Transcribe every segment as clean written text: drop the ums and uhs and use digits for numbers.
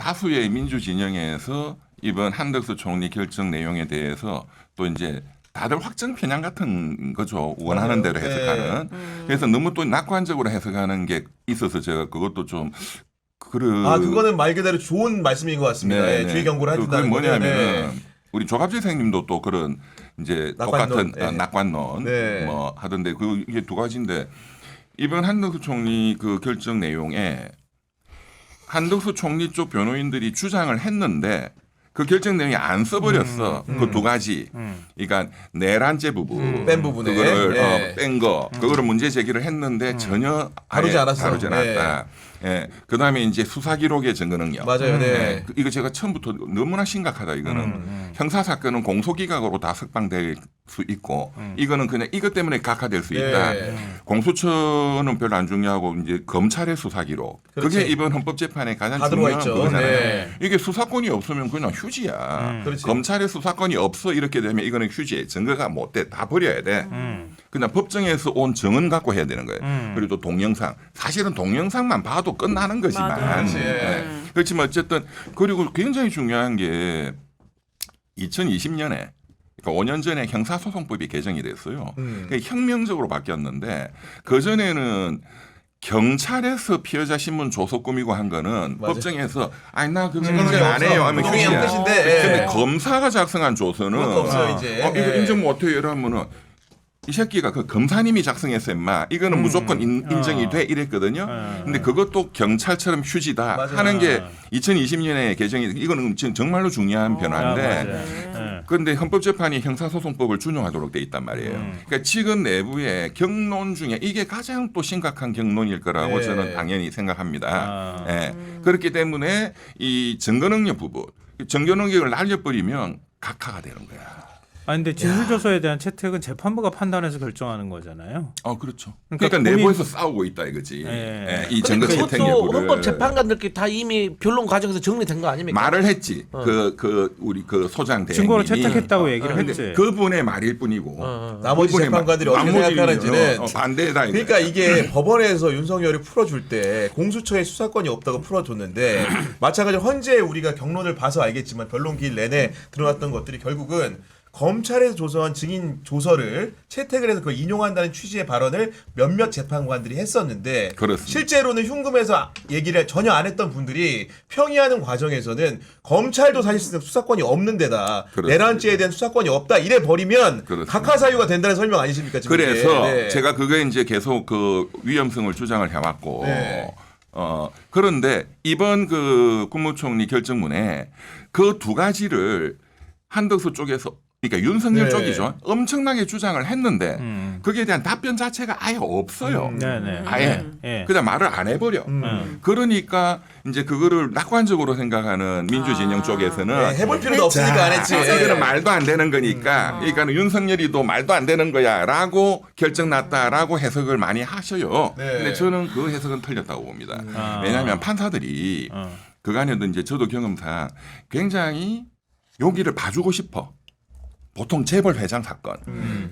다수의 민주 진영에서 이번 한덕수 총리 결정 내용에 대해서 또 이제 다들 확정 편향 같은 거죠. 원하는 대로 해석하는. 그래서 너무 또 낙관적으로 해석하는 게 있어서 제가 그것도 좀 그거는 말 그대로 좋은 말씀인 것 같습니다. 네, 네. 주의 경고를 그게 해준다는 뭐냐면은 우리 조갑재 선생님도 또 그런 이제 낙관론, 똑같은 낙관론 네. 뭐 하던데 이게 두 가지인데 이번 한덕수 총리 그 결정 내용에 한덕수 총리 쪽 변호인들이 주장을 했는데 그 결정 내용이 안 써버렸어. 그 두 가지. 그러니까 내란죄 부분, 뺀 부분에 그거를 뺀 거, 그거를 문제 제기를 했는데 전혀 다루지 않았어. 다루지 않았다. 예. 그다음에 이제 수사 기록의 증거 능력. 맞아요. 네. 예. 이거 제가 처음부터 너무나 심각하다. 이거는 형사 사건은 공소기각으로 다 석방될 수 있고 이거는 그냥 이것 때문에 각하될 수 있다. 네. 공수처는 별로 안 중요하고 이제 검찰의 수사 기록. 그렇지. 그게 이번 헌법재판에 가장 다 들어와 중요한 있죠. 거잖아요. 네. 이게 수사권이 없으면 그냥 휴지야. 그렇지. 검찰의 수사권이 없어 이렇게 되면 이거는 휴지. 증거가 못 돼. 다 버려야 돼. 그냥 법정에서 온 증언 갖고 해야 되는 거예요. 그리고 또 동영상. 사실은 동영상만 봐도 끝나는 거지만. 그렇지. 그렇지만 어쨌든 그리고 굉장히 중요한 게 2020년에 그러니까 5년 전에 형사소송법이 개정이 됐어요. 그게 혁명적으로 바뀌었는데 그전에는 경찰에서 피해자 신문 조서 꾸미고 한 거는 맞아. 법정에서 아니 나 그거 증거능력 인정 안 해요 하면 없어. 휴지야. 뜻인데, 근데 검사가 작성한 조서는 그것도 없어요, 이제. 이거 인정 못해요 이러면은 이 새끼가 그 검사님이 작성했어 임마. 이거는 무조건 인정이 돼 이랬거든요. 근데 그것도 경찰처럼 휴지다 맞아요. 하는 게 2020년에 개정이 이거는 지금 정말로 중요한 변화인데 그런데 헌법재판이 형사소송법을 준용하도록 돼 있단 말이에요. 그러니까 측은 내부의 경론 중에 이게 가장 또 심각한 경론일 거라고 네. 저는 당연히 생각합니다. 예. 그렇기 때문에 이 증거능력 부분, 증거능력을 날려버리면 각하가 되는 거야. 아니 근데 진술조서에 대한 채택은 재판부가 판단해서 결정하는 거잖아요. 그렇죠. 그러니까 그러니까 내부에서 싸우고 있다 이거지. 예. 예, 이 증거 채택 그것도 여부를 헌법 재판관들끼리 다 이미 변론 과정에서 정리된 거 아닙니까? 말을 했지. 우리 그 소장 대행님이 증거로 채택했다고 얘기를 근데 했지. 그분의 말일 뿐이고 나머지 그분의 재판관들이 어떻게 생각하는지는 반대다. 이거야. 그러니까 이게 법원에서 윤석열이 풀어줄 때 공수처에 수사권이 없다고 풀어줬는데 마찬가지로 헌재 우리가 경론을 봐서 알겠지만 변론기일 내내 드러났던 것들이 결국은 검찰에서 조서한 증인 조서를 채택을 해서 그걸 인용한다는 취지의 발언을 몇몇 재판관들이 했었는데 그렇습니다. 실제로는 흉금에서 얘기를 전혀 안 했던 분들이 평의하는 과정에서는 검찰도 사실상 수사권이 없는 데다 그렇습니다. 내란죄에 대한 수사권이 없다 이래 버리면 그렇습니다. 각하 사유가 된다는 설명 아니십니까 지금 이게? 그래서 네. 제가 그게 이제 계속 그 위험성을 주장을 해왔고 네. 그런데 이번 그 국무총리 결정문에 그 두 가지를 한덕수 쪽에서 그러니까 윤석열 네. 쪽이죠. 엄청나게 주장을 했는데 거기에 대한 답변 자체가 아예 없어요. 네네. 아예 예. 그냥 말을 안 해버려. 그러니까 이제 그거를 낙관적으로 생각하는 민주진영 쪽에서는 네, 해볼 필요도 없으니까 안 했지. 이거는 말도 안 되는 거니까 그러니까 윤석열이도 말도 안 되는 거야라고 결정 났다라고 해석을 많이 하셔요. 네. 근데 저는 그 해석은 틀렸다고 봅니다. 왜냐하면 판사들이 그간에도 이제 저도 경험상 굉장히 여기를 봐주고 싶어. 보통 재벌 회장 사건,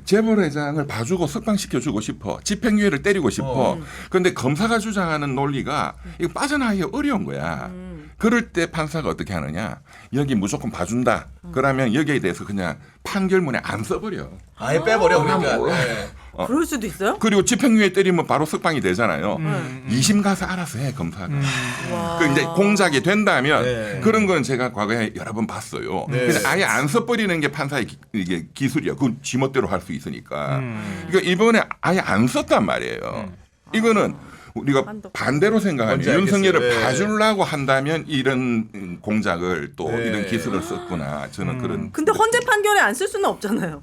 재벌 회장을 봐주고 석방시켜주고 싶어, 집행유예를 때리고 싶어. 그런데 검사가 주장하는 논리가 이거 빠져나가기가 어려운 거야. 그럴 때 판사가 어떻게 하느냐? 여기 무조건 봐준다. 그러면 여기에 대해서 그냥 판결문에 안 써버려. 아예 빼버려 그러니까. 몰라. 네. 그럴 수도 있어요? 그리고 집행유예 때리면 바로 석방이 되잖아요. 2심 가서 알아서 해 검사가. 그 이제 공작이 된다면 네. 그런 건 제가 과거에 여러 번 봤어요. 네. 근데 아예 안 써버리는 게 판사의 이게 기술이야. 그건 지멋대로 할 수 있으니까. 그러니까 이번에 아예 안 썼단 말이에요. 이거는 우리가 반대로 생각하면 뭔지 알겠어요. 윤석열을 네. 봐주려고 한다면 이런 공작을 또 네. 이런 기술을 썼구나. 저는 그런. 근데 헌재 판결에 안 쓸 수는 없잖아요.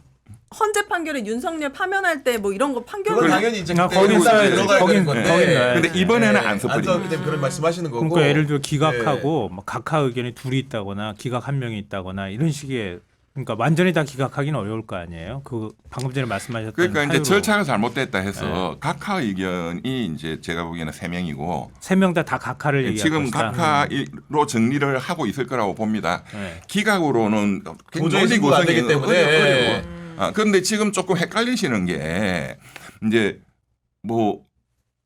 헌재 판결에 윤석열 파면할 때 뭐 이런 거 그건 판결을 당연히 이제 거긴 그때 써야지. 들어가야 거긴 되는 건데. 넣어야 근데 이번에는 안 안 써버립니다. 썼기 때문에 그런 말씀하시는 거고. 그러니까 예를 들어 기각하고 뭐 각하 의견이 둘이 있다거나 기각 한 명이 있다거나 이런 식의 그러니까 완전히 다 기각하기는 어려울 거 아니에요. 그 방금 전에 말씀하셨던 그러니까 이제 사유로 절차가 잘못됐다 해서 각하 의견이 이제 제가 보기에는 3명이고 세 명 다 각하를 얘기할 지금 것이다. 각하로 정리를 하고 있을 거라고 봅니다. 네. 기각으로는 도저히 승부가 안 되기 때문에. 어려워. 그런데 지금 조금 헷갈리시는 게 이제 뭐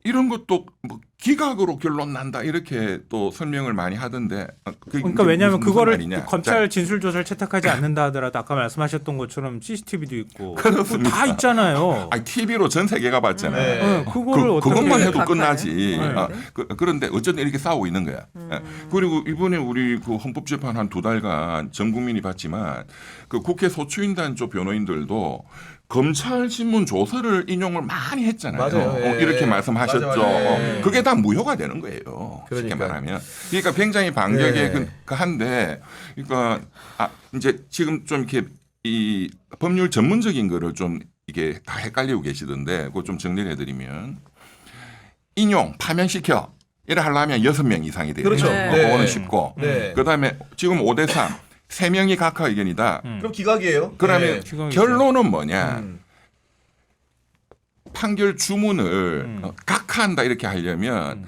이런 것도 뭐 기각으로 결론 난다 이렇게 또 설명을 많이 하던데 그게 그러니까 왜냐하면 무슨 그거를 말이냐. 검찰 진술 조사를 채택하지 않는다 하더라도 아까 말씀하셨던 것처럼 CCTV도 있고 그렇습니다. 다 있잖아요. 아니 TV로 전 세계가 봤잖아요. 네. 그거를 어떻게 그것만 해도 각하해? 끝나지. 네. 그런데 어쨌든 이렇게 싸우고 있는 거야. 그리고 이번에 우리 그 헌법재판 한 2달간 전 국민이 봤지만 그 국회 소추인단 쪽 변호인들도 검찰 신문 조서를 인용을 많이 했잖아요. 맞아요. 예. 이렇게 말씀하셨죠. 맞아, 맞아. 예. 그게 다 무효가 되는 거예요. 쉽게 그러니까. 말하면. 그러니까 굉장히 반격에 예. 한데, 그러니까 이제 지금 좀 이렇게 이 법률 전문적인 거를 좀 이게 다 헷갈리고 계시던데, 그거 좀 정리를 해드리면 인용 파면시켜 이래 하려면 6명 이상이 돼요. 그렇죠. 네. 그거는 쉽고. 네. 그다음에 지금 5대3 3명이 각하 의견이다. 그럼 기각이에요. 그러면 네. 기각이죠. 결론은 뭐냐? 음. 판결 주문을 각하한다 이렇게 하려면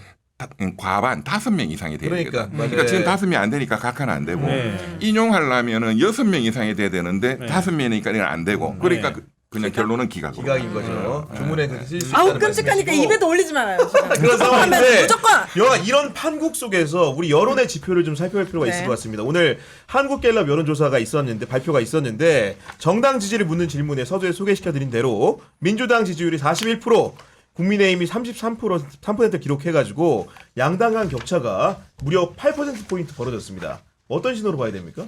과반 5명 이상이 돼야 그러니까, 되거든. 맞아요. 그러니까 지금 5명이 안 되니까 각하는 안 되고 네. 인용하려면은 6명 이상이 돼야 되는데 네. 5명이니까 이건 안 되고 그러니까 네. 그냥 결론은 기각으로. 기각인 거죠. 주문에 그렇게 쓸 수 있다는 아우 끔찍하니까 말씀이시고. 입에도 올리지 말아요. 지금. 그런 상황인데 하면 무조건. 이런 판국 속에서 우리 여론의 지표를 좀 살펴볼 필요가 네. 있을 것 같습니다. 오늘 한국갤럽 여론조사가 있었는데 발표가 있었는데 정당 지지를 묻는 질문에 서두에 소개시켜드린 대로 민주당 지지율이 41%, 국민의힘이 3% 기록해가지고 양당 간 격차가 무려 8%포인트 벌어졌습니다. 어떤 신호로 봐야 됩니까?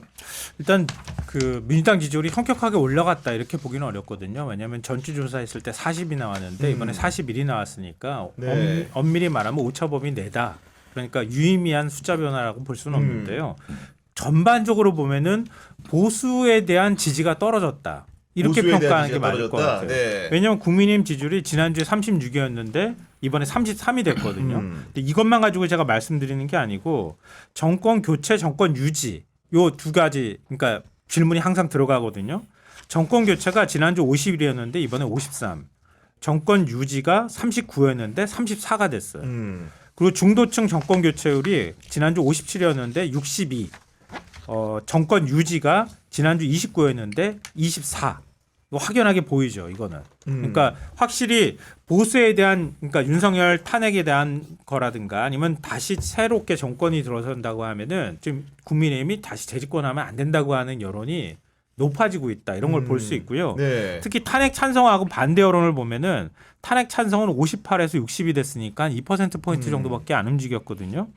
일단 그 민주당 지지율이 현격하게 올라갔다 이렇게 보기는 어렵거든요. 왜냐하면 전주 조사했을 때 40이 나왔는데 이번에 41이 나왔으니까 네. 엄밀히 말하면 오차범위 내다. 그러니까 유의미한 숫자 변화라고 볼 수는 없는데요. 전반적으로 보면은 보수에 대한 지지가 떨어졌다. 이렇게 보수에 대한 평가하는 게 지지가 맞을 것 떨어졌다? 같아요. 네. 왜냐하면 국민의힘 지지율이 지난주에 36이었는데 이번에 33이 됐거든요. 음. 근데 이것만 가지고 제가 말씀드리는 게 아니고 정권 교체, 정권 유지 요 두 가지 그러니까 질문이 항상 들어가거든요. 정권 교체가 지난주 50일이었는데 이번에 53. 정권 유지가 39였는데 34가 됐어요. 그리고 중도층 정권 교체율이 지난주 57이었는데 62. 정권 유지가 지난주 29였는데 24. 이거 확연하게 보이죠, 이거는. 그러니까 확실히 보수에 대한 그러니까 윤석열 탄핵에 대한 거라든가 아니면 다시 새롭게 정권이 들어선다고 하면은 지금 국민의힘이 다시 재집권하면 안 된다고 하는 여론이 높아지고 있다. 이런 걸 볼 수 있고요. 네. 특히 탄핵 찬성하고 반대 여론을 보면은 탄핵 찬성은 58에서 60이 됐으니까 2%포인트 정도밖에 안 움직였거든요.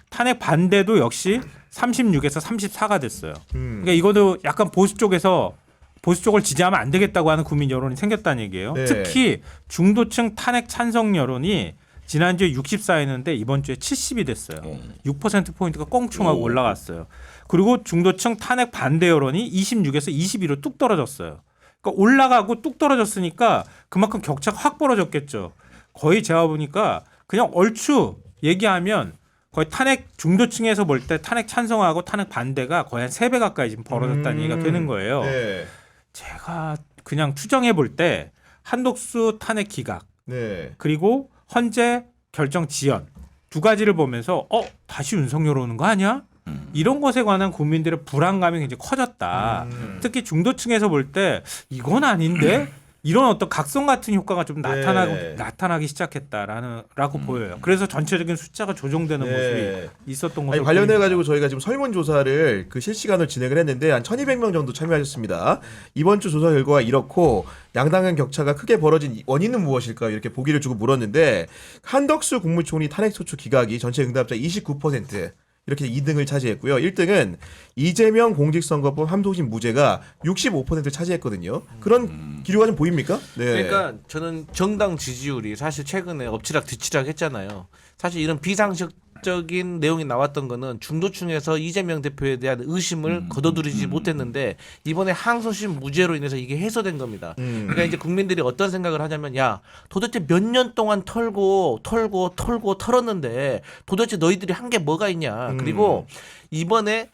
탄핵 반대도 역시 36에서 34가 됐어요. 그러니까 이것도 약간 보수 쪽을 지지하면 안 되겠다고 하는 국민 여론이 생겼다는 얘기예요. 네. 특히 중도층 탄핵 찬성 여론이 지난주에 64였는데 이번 주에 70이 됐어요. 6%포인트가 꽁충하고 올라갔어요. 그리고 중도층 탄핵 반대 여론이 26에서 22로 뚝 떨어졌어요. 그러니까 올라가고 뚝 떨어졌으니까 그만큼 격차가 확 벌어졌겠죠. 거의 제가 보니까 그냥 얼추 얘기하면 거의 탄핵 중도층에서 볼 때 탄핵 찬성하고 탄핵 반대가 거의 한 3배 가까이 지금 벌어졌다는 얘기가 되는 거예요. 네. 제가 그냥 추정해 볼 때 한독수 탄핵 기각 네. 그리고 헌재 결정 지연 두 가지를 보면서 다시 윤석열 오는 거 아니야? 이런 것에 관한 국민들의 불안감이 굉장히 커졌다. 특히 중도층에서 볼 때 이건 아닌데 이런 어떤 각성 같은 효과가 좀 나타나기 시작했다라고 보여요. 그래서 전체적인 숫자가 조정되는 모습이 있었던 것으로 관련해 보입니다. 가지고 저희가 지금 설문조사를 그 실시간으로 진행을 했는데 한 1,200명 정도 참여하셨습니다. 이번 주 조사 결과가 이렇고 양당 간 격차가 크게 벌어진 원인은 무엇일까요? 이렇게 보기를 주고 물었는데 한덕수 국무총리 탄핵소추 기각이 전체 응답자 29% 이렇게 2등을 차지했고요. 1등은 이재명 공직선거법 함소심 무죄가 65%를 차지했거든요. 그런 기류가 좀 보입니까? 네. 그러니까 저는 정당 지지율이 사실 최근에 엎치락 뒤치락 했잖아요. 사실 이런 비상식적인 내용이 나왔던 거는 중도층에서 이재명 대표에 대한 의심을 거둬들이지 못했는데 이번에 항소심 무죄로 인해서 이게 해소된 겁니다. 그러니까 이제 국민들이 어떤 생각을 하냐면 야 도대체 몇 년 동안 털고 털었는데 도대체 너희들이 한 게 뭐가 있냐. 그리고 이번에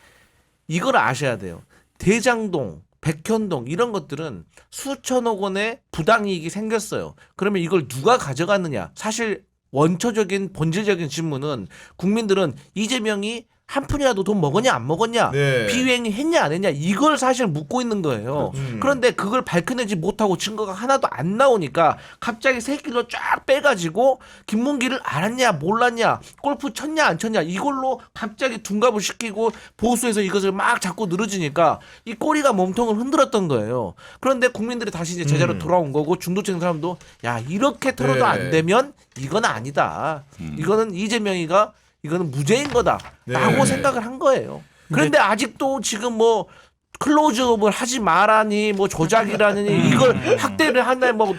이걸 아셔야 돼요. 대장동 백현동 이런 것들은 수천억 원의 부당이익이 생겼어요. 그러면 이걸 누가 가져갔느냐. 사실 원초적인 본질적인 질문은 국민들은 이재명이 한 푼이라도 돈 먹었냐 안 먹었냐 네. 비위행위 했냐 안 했냐 이걸 사실 묻고 있는 거예요. 그런데 그걸 밝혀내지 못하고 증거가 하나도 안 나오니까 갑자기 새끼를 쫙 빼가지고 김문기를 알았냐 몰랐냐 골프 쳤냐 안 쳤냐 이걸로 갑자기 둔갑을 시키고 보수에서 이것을 막 자꾸 늘어지니까 이 꼬리가 몸통을 흔들었던 거예요. 그런데 국민들이 다시 이제 제자로 돌아온 거고 중도층 사람도 야 이렇게 털어도 네. 안 되면 이건 아니다. 이거는 이재명이가 이거는 무죄인 거다라고 네. 생각을 한 거예요. 그런데 아직도 지금 뭐 클로즈업을 하지 말라니 뭐 조작이라니 이걸 학대를 한다 뭐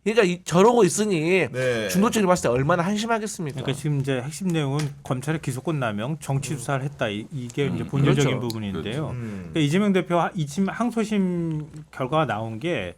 그러니까 저러고 있으니 네. 중도층이 봤을 때 얼마나 한심하겠습니까? 그러니까 지금 이제 핵심 내용은 검찰의 기소권 남용, 정치 수사를 했다 이게 이제 본질적인 그렇죠. 부분인데요. 그렇죠. 그러니까 이재명 대표 이심 항소심 결과가 나온 게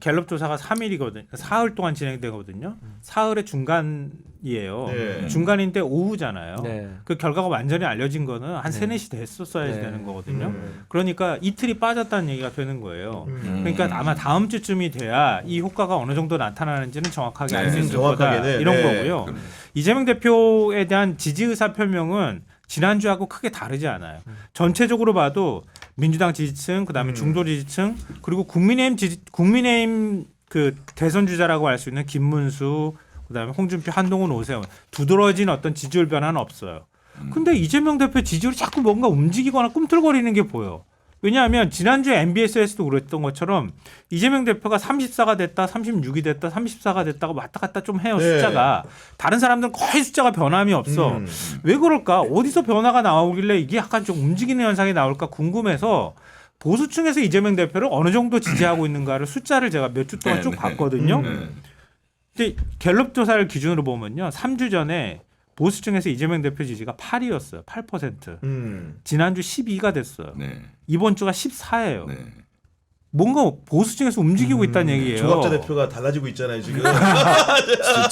갤럽 조사가 3일이거든요. 사흘 동안 진행되거든요. 사흘의 중간이에요. 네. 중간인데 오후잖아요. 네. 그 결과가 완전히 알려진 거는 한 3, 4시 됐었어야 네. 되는 거거든요. 그러니까 이틀이 빠졌다는 얘기가 되는 거예요. 그러니까 아마 다음 주쯤이 돼야 이 효과가 어느 정도 나타나는지는 정확하게 알 수 있을 거다. 정확하게는, 이런 네. 거고요. 이재명 대표에 대한 지지 의사 표명은 지난주하고 크게 다르지 않아요. 전체적으로 봐도 민주당 지지층, 그다음에 중도 지지층, 그리고 국민의힘 그 대선 주자라고 할 수 있는 김문수, 그다음에 홍준표, 한동훈, 오세훈 두드러진 어떤 지지율 변화는 없어요. 근데 이재명 대표 지지율이 자꾸 뭔가 움직이거나 꿈틀거리는 게 보여. 왜냐하면 지난주에 MBS에서도 그랬던 것처럼 이재명 대표가 34가 됐다, 36이 됐다, 34가 됐다가 왔다 갔다 좀 해요. 네. 숫자가. 다른 사람들은 거의 숫자가 변함이 없어. 왜 그럴까? 어디서 변화가 나오길래 이게 약간 좀 움직이는 현상이 나올까 궁금해서 보수층에서 이재명 대표를 어느 정도 지지하고 있는가를 숫자를 제가 몇 주 동안 쭉 봤거든요. 근데 갤럽 조사를 기준으로 보면요. 3주 전에 보수층에서 이재명 대표 지지가 8이었어요. 8%. 지난주 12가 됐어요. 네. 이번 주가 14예요. 네. 뭔가 보수층에서 움직이고 있다는 얘기예요. 조갑자 대표가 달라지고 있잖아요 지금.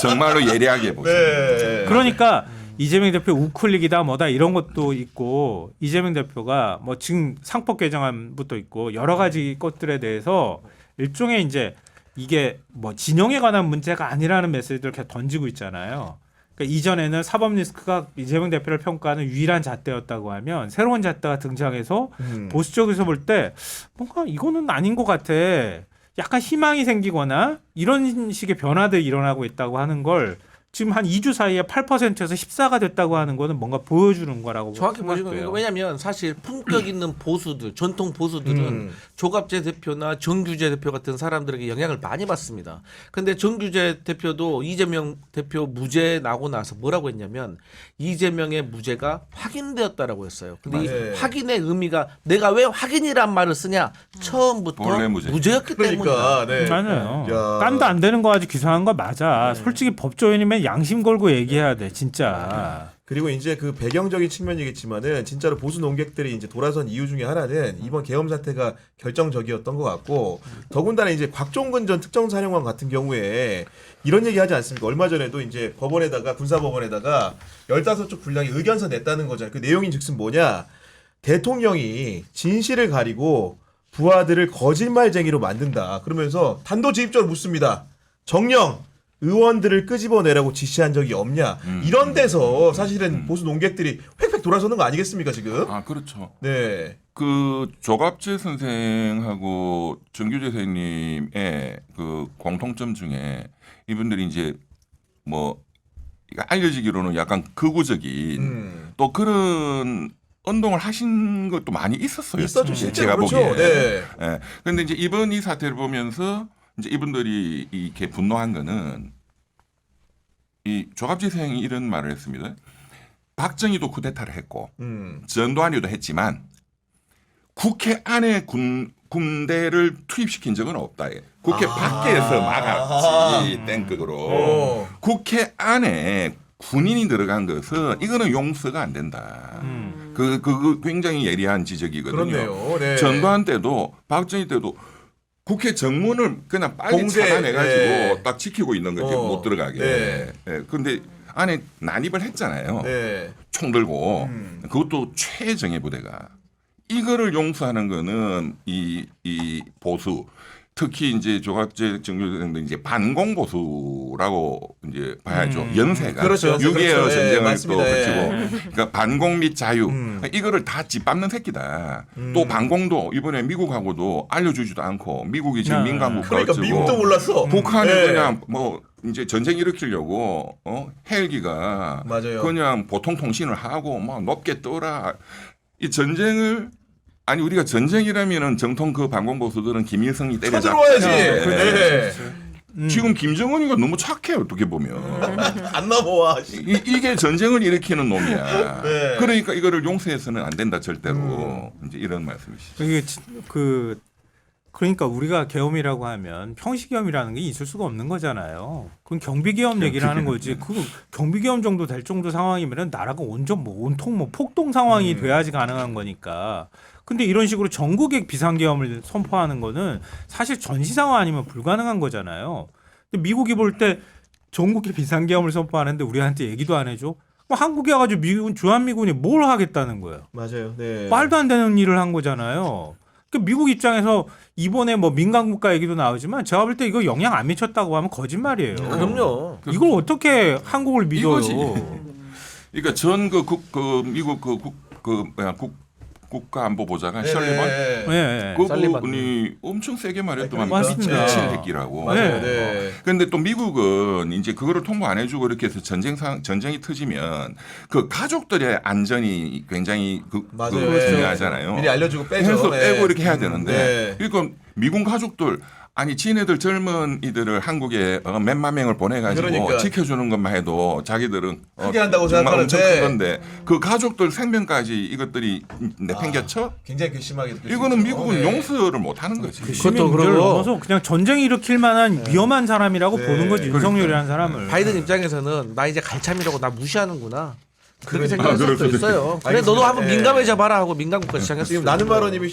정말로 예리하게 보시면 네. 그러니까 이재명 대표 우클릭이다 뭐다 이런 것도 있고 이재명 대표가 뭐 지금 상법 개정안부터 있고 여러 가지 것들에 대해서 일종의 이제 이게 뭐 진영에 관한 문제가 아니라는 메시지를 계속 던지고 있잖아요. 그러니까 이전에는 사법 리스크가 이재명 대표를 평가하는 유일한 잣대였다고 하면 새로운 잣대가 등장해서 보수 쪽에서 볼 때 뭔가 이거는 아닌 것 같아. 약간 희망이 생기거나 이런 식의 변화들이 일어나고 있다고 하는 걸 지금 한 2주 사이에 8%에서 14가 됐다고 하는 거는 뭔가 보여주는 거라고 정확히 보시면 생각돼요. 왜냐하면 사실 품격 있는 보수들, 전통 보수들은 조갑재 대표나 정규재 대표 같은 사람들에게 영향을 많이 받습니다. 근데 정규재 대표도 이재명 대표 무죄 나고 나서 뭐라고 했냐면 이재명의 무죄가 확인되었다라고 했어요. 근데 이 네. 확인의 의미가 내가 왜 확인이란 말을 쓰냐? 처음부터 본래 무죄. 무죄였기 때문이다. 그러니까 네. 맞아요. 야. 깐도 안 되는 거 가지고 기소한 거 맞아. 솔직히 법조인이면 양심 걸고 얘기해야 돼, 진짜. 그리고 이제 그 배경적인 측면이겠지만은 진짜로 보수 논객들이 이제 돌아선 이유 중에 하나는 이번 계엄 사태가 결정적이었던 것 같고 더군다나 이제 곽종근 전 특정사령관 같은 경우에 이런 얘기 하지 않습니까? 얼마 전에도 이제 법원에다가 군사법원에다가 15쪽 분량의 의견서 냈다는 거잖아요. 그 내용인 즉슨 뭐냐? 대통령이 진실을 가리고 부하들을 거짓말쟁이로 만든다. 그러면서 단도직입적으로 묻습니다. 정령 의원들을 끄집어내라고 지시한 적이 없냐? 이런 데서 사실은 보수 논객들이 획획 돌아서는 거 아니겠습니까 지금? 아 그렇죠. 네. 그 조갑재 선생하고 정규재 선생님의 그 공통점 중에 이분들이 이제 뭐 알려지기로는 약간 극우적인 또 그런 운동을 하신 것도 많이 있었어요. 있었죠. 실제로 제가 그렇죠. 보기에. 네. 예. 근데 이제 이번 이 사태를 보면서 이제 이분들이 이렇게 분노한 거는 이 조갑재 선생이 이런 말을 했습니다. 박정희도 쿠데타를 했고 전두환이도 했지만 국회 안에 군대를 투입시킨 적은 없다. 국회 밖에서 막았지 땡극으로. 국회 안에 군인이 들어간 것은 이거는 용서가 안 된다. 그 굉장히 예리한 지적이거든요. 그렇네요. 네. 전두환 때도 박정희 때도 국회 정문을 그냥 빨리 봉쇄, 차단해가지고 네. 딱 지키고 있는 거지 못 들어가게. 네. 그런데 안에 난입을 했잖아요. 네. 총 들고 그것도 최정예 부대가 이거를 용서하는 거는 이 보수 특히 이제 조갑재 정교수는 이제 반공보수라고 이제 봐야죠. 연세가 그렇죠. 6.25 그렇죠. 예, 전쟁을 맞습니다. 또 예. 거치고 그러니까 반공 및 자유 이거를 다 짓밟는 새끼다. 또 반공도 이번에 미국하고도 알려주지도 않고 미국이 지금 민간 그러니까 국가를 미국도 몰랐어. 북한이 예. 그냥 뭐 이제 전쟁 일으키려고 헬기가 맞아요. 그냥 보통 통신을 하고 막 높게 떠라 이 전쟁을 아니 우리가 전쟁이라면은 정통 그 반공보수들은 김일성이 때려잡. 쳐들어와야지. 네. 네. 지금 김정은이가 너무 착해 어떻게 보면 안 넘어와. 이게 전쟁을 일으키는 놈이야. 네. 그러니까 이거를 용서해서는 안 된다 절대로 이제 이런 말씀이시죠. 이게 그러니까 우리가 계엄이라고 하면 평시계엄이라는 게 있을 수가 없는 거잖아요. 그건 경비계엄 얘기를 하는 거지. 그 경비계엄 정도 될 정도 상황이면 나라가 온통 폭동 상황이 돼야지 가능한 거니까. 근데 이런 식으로 전국의 비상계엄을 선포하는 거는 사실 전시상황 아니면 불가능한 거잖아요. 근데 미국이 볼 때 전국의 비상계엄을 선포하는데 우리한테 얘기도 안 해줘. 그럼 한국에 가지고 미군 주한미군이 뭘 하겠다는 거예요. 맞아요. 네. 말도 안 되는 일을 한 거잖아요. 그러니까 미국 입장에서 이번에 뭐 민간 국가 얘기도 나오지만 제가 볼 때 이거 영향 안 미쳤다고 하면 거짓말이에요. 그럼요. 이걸 어떻게 한국을 믿어요? 이거지. 그러니까 전 미국 국가안보보좌관 셜리번 네. 그분이 엄청 세게 말했더만 맞습니다. 미칠 새끼라고. 맞아요. 네. 네. 그런데 또 미국은 이제 그거를 통보 안 해주고 이렇게 해서 전쟁이 터지면 그 가족들의 안전이 굉장히 맞아요. 중요하잖아요. 미리 알려주고 빼죠. 해서 네. 빼고 이렇게 해야 되는데 네. 그러니까 미군 가족들 아니 지네들 젊은 이들을 한국에 몇만 명을 보내가지고 그러니까. 지켜주는 것만 해도 자기들은 크게 한다고 정말 엄청 생각하는데. 크던데 그 가족들 생명까지 이것들이 내팽개쳐? 굉장히 괘씸하게 느낄 수 이거는 있죠. 미국은 네. 용서를 못하는 거지. 시민 그것도 문제를 그러고. 넘어서 그냥 전쟁 일으킬 만한 위험한 사람이라고 네. 보는 거지 윤석열이라는 사람을. 바이든 입장에서는 나 이제 갈참이라고 나 무시하는구나. 그렇게 그러니까. 생각할 수도 그렇죠. 있어요. 그래 알겠습니다. 너도 한번 예. 민감해져 봐라 하고 민감 국가 시작했어요. 지금 나는 발언님이